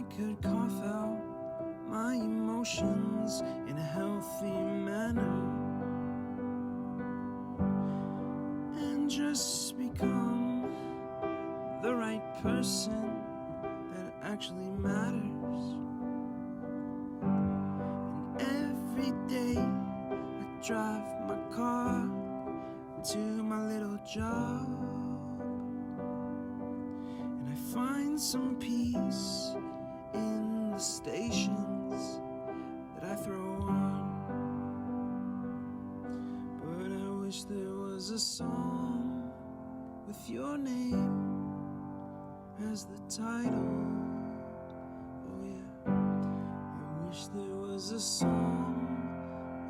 I could cough out my emotions in a healthy manner and just become the right person that actually matters. And every day I drive my car to my little job, and I find some peace in the stations that I throw on. But I wish there was a song with your name as the title. Oh yeah, I wish there was a song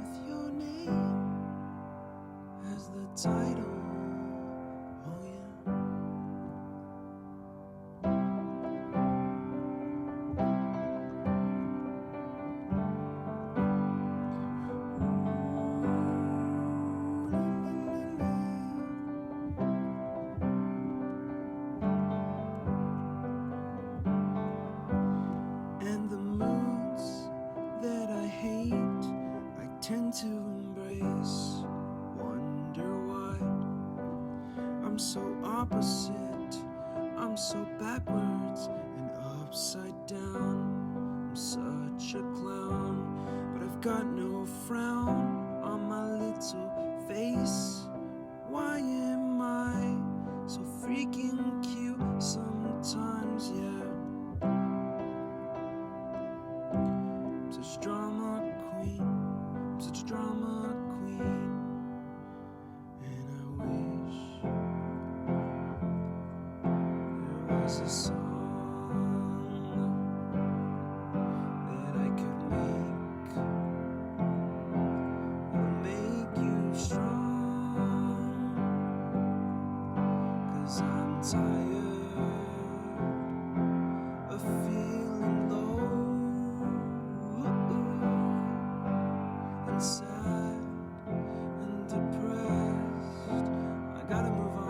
with your name as the title. Oh yeah. And the moods that I hate, I tend to embrace. Wonder why I'm so opposite, I'm so backwards and upside down. I'm such a clown, but I've got no frown on my little face. Why am I so freaking cute sometimes, yeah? I'm such a drama queen, I'm such a drama queen. And I wish there was a song that I could make that'll make you strong. 'Cause I'm tired of feeling low and sad and depressed. I gotta move on.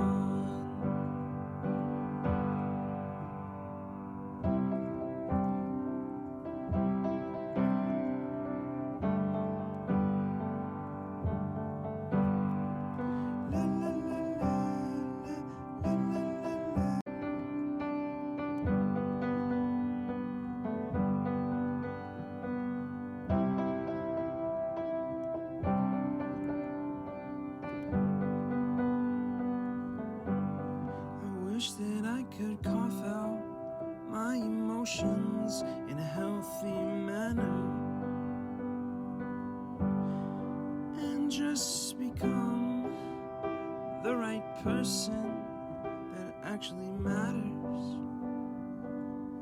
La, la, la, la, la, la, la, la. I wish that I could cough out my emotions in a healthy manner and just become the right person that actually matters.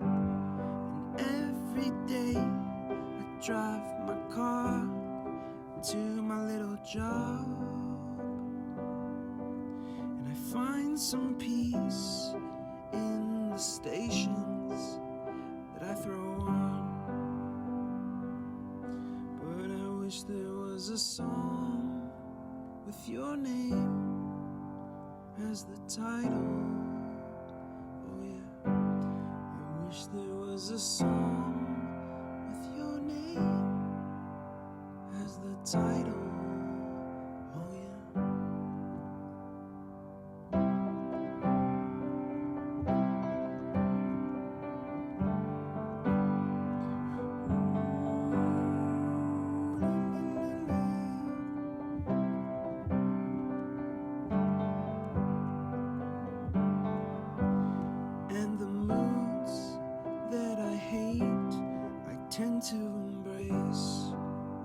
And every day I drive my car to my little job, and I find some peace in the stations that I throw on. But I wish there was a song with your name as the title. Oh yeah, I wish there was a song with your name as the title. Oh yeah. And the moods that I hate, I tend to embrace.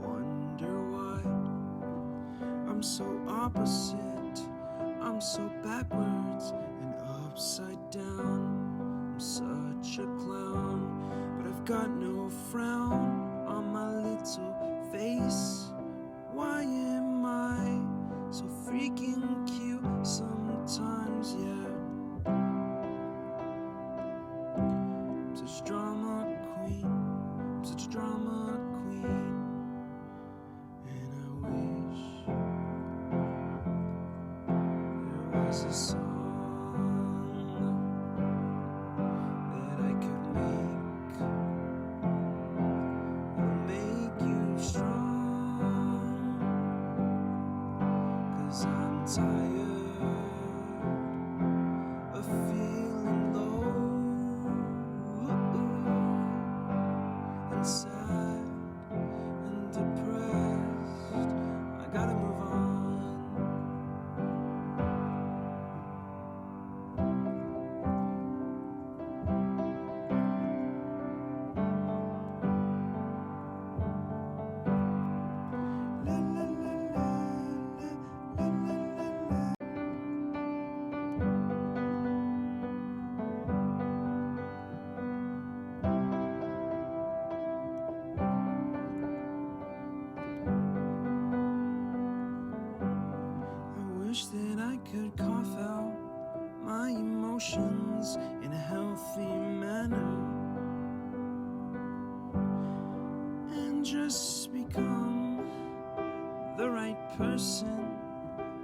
Wonder why I'm so opposite, I'm so backwards and upside down. I'm such a clown, but I've got no frown on my little face. Why am I so freaking cute sometimes, yeah? I'm such a drama queen, I'm such a drama queen. And I wish there was a song that I could make and sad and depressed. I gotta move on. Wish that I could cough out my emotions in a healthy manner and just become the right person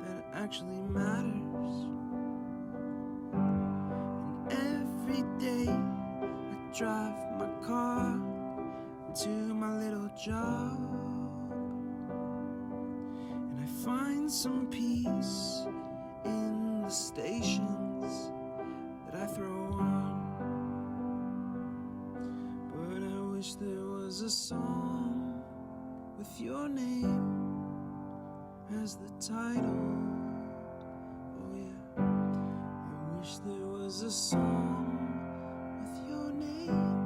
that actually matters. And every day I drive my car to my little job, and I find some peace in the stations that I throw on. But I wish there was a song with your name as the title. Oh yeah, I wish there was a song with your name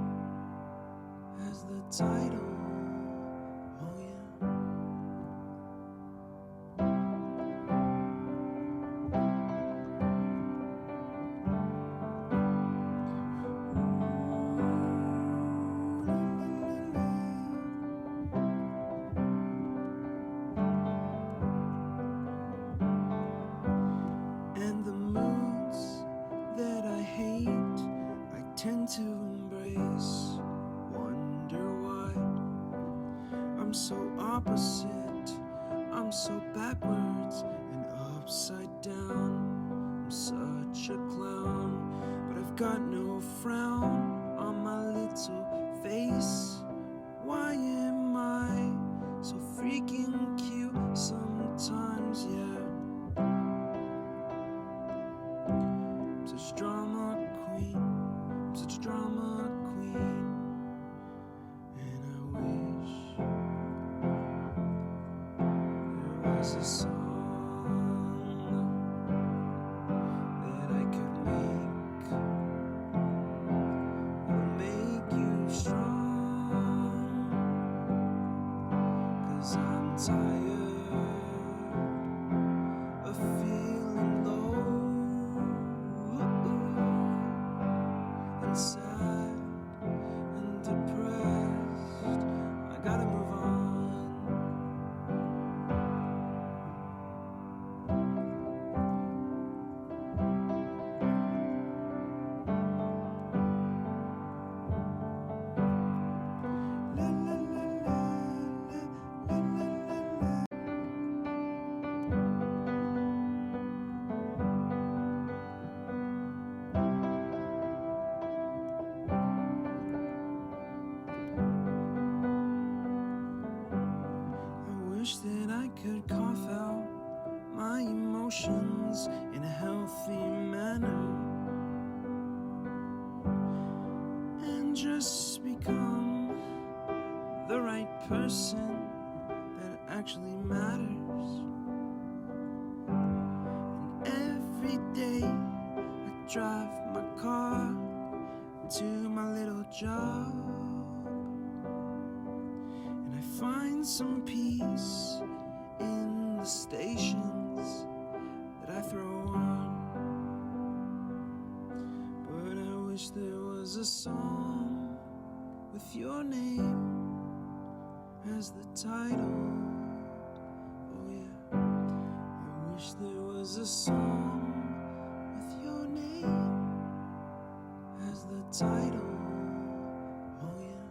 as the title. Oh yeah. And the moods that I hate, I tend to embrace. Wonder why I'm so opposite, I'm so backwards and upside down. I'm such a clown, but I've got no frown on my little face. Why am I so freaking cute sometimes, yeah? I'm such a drama queen, I'm such a drama queen. And I wish there was a song that I could make that'll make you strong. 'Cause I'm tired of feeling low and sad and depressed. I gotta move on. La, la, la, la, la, la, la, la. I wish that I could cough out my emotions in a healthy manner and just become the right person that actually matters. And every day I drive my car to my little job, and I find some peace in the stations that I throw on. But I wish there was a song with your name as the title. Oh yeah, I wish there was a song with your name as the title. Oh yeah.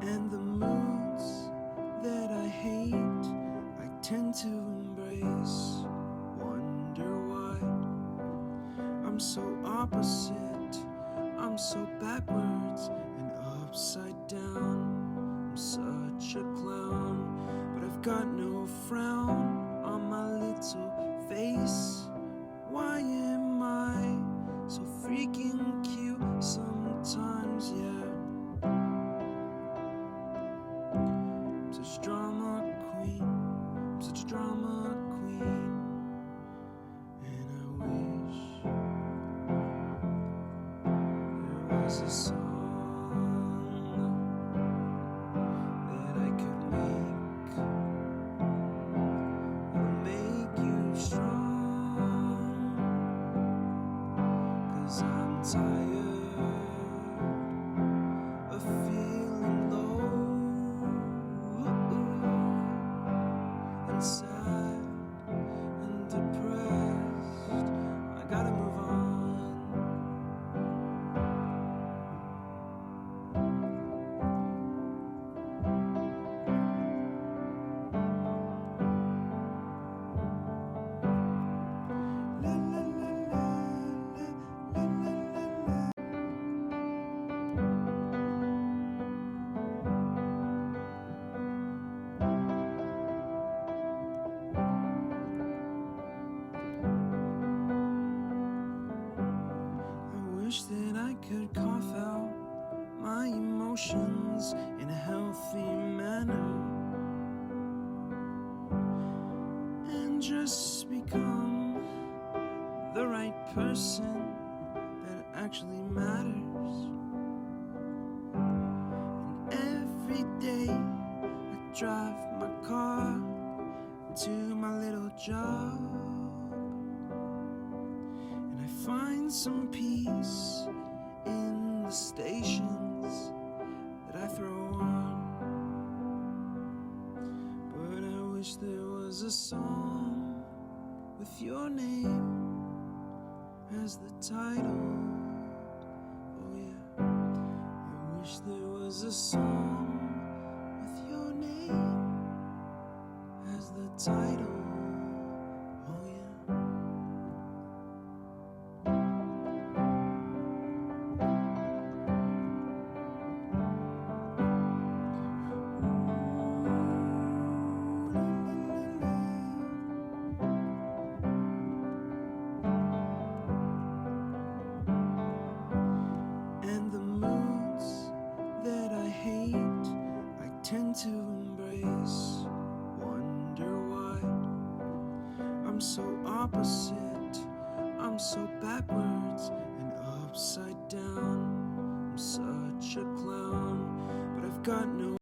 And the moods that I hate, I tend to embrace. Wonder why I'm so opposite, so backwards and upside down. I'm such a clown, but I've got no frown on my little face. Why am I so freaking cute sometimes, yeah? I'm such a drama queen, I'm such a drama queen. And I wish there was a song that I could make that'll make you strong. 'Cause I'm tired of feeling low and sad and depressed. I gotta move on. La, la, la, la, la, la, la, la. I wish that I could cough out my emotions in a healthy manner and just become the right person that actually matters. And every day I drive my car to my little job, and I find some peace in the stations that I throw on. But I wish there was a song with your name as the title. Oh yeah, I wish there was a song with your name as the title. Oh yeah. And the moods that I hate, I tend to embrace. Wonder why I'm so opposite, I'm so backwards and upside down. I'm such a clown, but I've got no